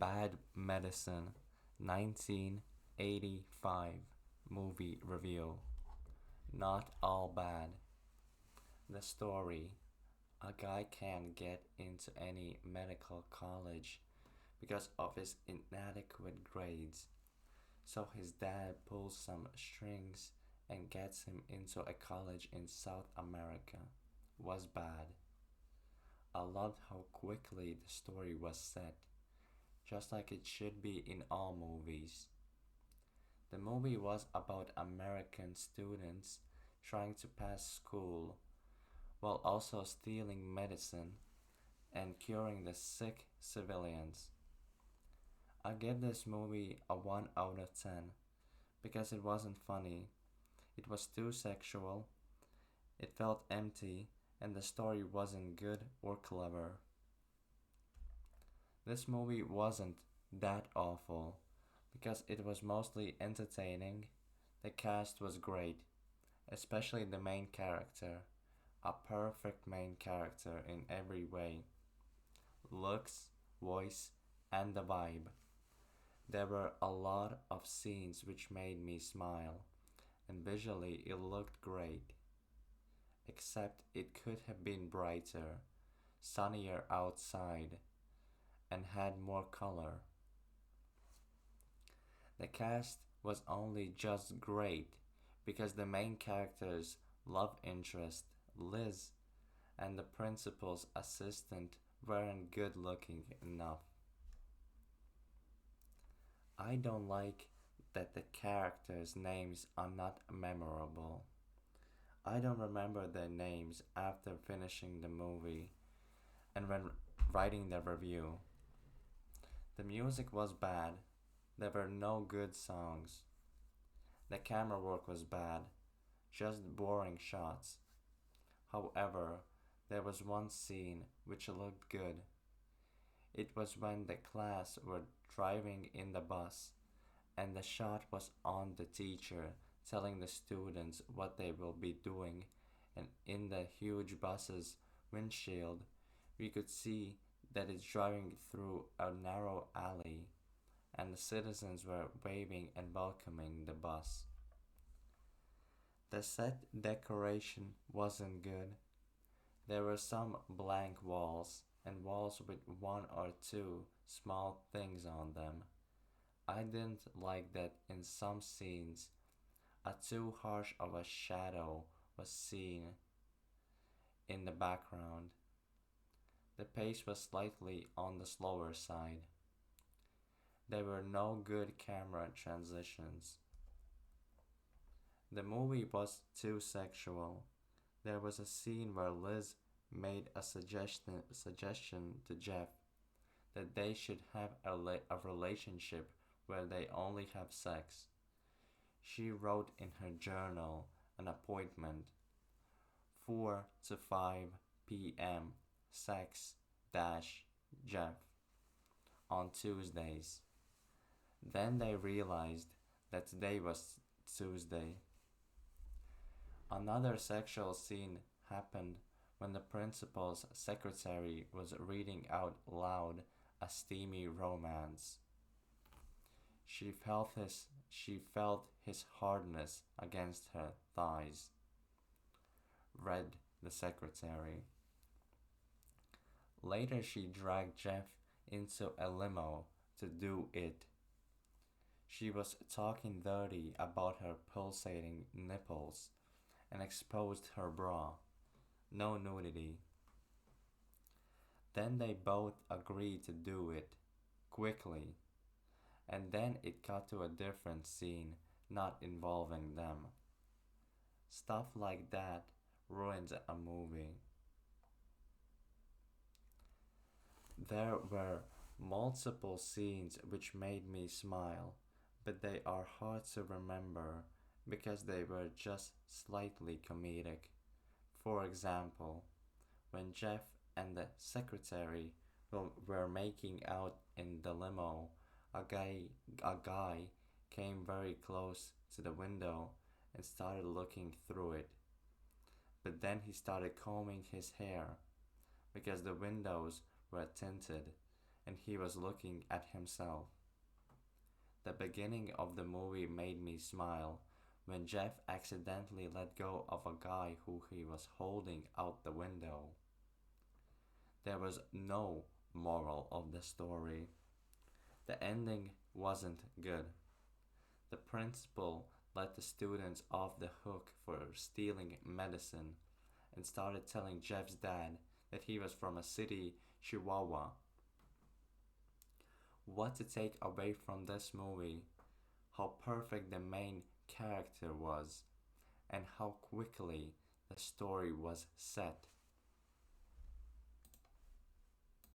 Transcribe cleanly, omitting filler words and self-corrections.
Bad Medicine 1985 movie review. Not all bad. The story: a guy can't get into any medical college because of his inadequate grades, so his dad pulls some strings and gets him into a college in South America. Was bad. I loved how quickly the story was set, just like it should be in all movies. The movie was about American students trying to pass school while also stealing medicine and curing the sick civilians. I give this movie a 1 out of 10 because it wasn't funny, it was too sexual, it felt empty, and the story wasn't good or clever. This movie wasn't that awful because it was mostly entertaining. The cast was great, especially the main character, a perfect main character in every way: looks, voice, and the vibe. There were a lot of scenes which made me smile, and visually it looked great, except it could have been brighter, sunnier outside, and had more color. The cast was only just great because the main character's love interest, Liz, and the principal's assistant weren't good looking enough. I don't like that the characters' names are not memorable. I don't remember their names after finishing the movie and when writing the review. The music was bad. There were no good songs. The camera work was bad, just boring shots. However, there was one scene which looked good. It was when the class were driving in the bus and the shot was on the teacher telling the students what they will be doing, and in the huge bus's windshield we could see that it's driving through a narrow alley and the citizens were waving and welcoming the bus. The set decoration wasn't good. There were some blank walls and walls with one or two small things on them. I didn't like that in some scenes a too harsh of a shadow was seen in the background. The pace was slightly on the slower side. There were no good camera transitions. The movie was too sexual. There was a scene where Liz made a suggestion to Jeff that they should have a relationship where they only have sex. She wrote in her journal an appointment: 4 to 5 p.m. sex dash Jeff on Tuesdays. Then they realized that today was Tuesday. Another sexual scene happened when the principal's secretary was reading out loud a steamy romance. She felt his hardness against her thighs, read the secretary. Later she dragged Jeff into a limo to do it. She was talking dirty about her pulsating nipples and exposed her bra. No nudity. Then they both agreed to do it quickly, and then it cut to a different scene not involving them. Stuff like that ruins a movie. There were multiple scenes which made me smile, but they are hard to remember because they were just slightly comedic. For example, when Jeff and the secretary were making out in the limo, a guy came very close to the window and started looking through it. But then he started combing his hair because the windows were tinted and he was looking at himself. The beginning of the movie made me smile when Jeff accidentally let go of a guy who he was holding out the window. There was no moral of the story. The ending wasn't good. The principal let the students off the hook for stealing medicine and started telling Jeff's dad that he was from a city, Chihuahua. What to take away from this movie? How perfect the main character was, and how quickly the story was set.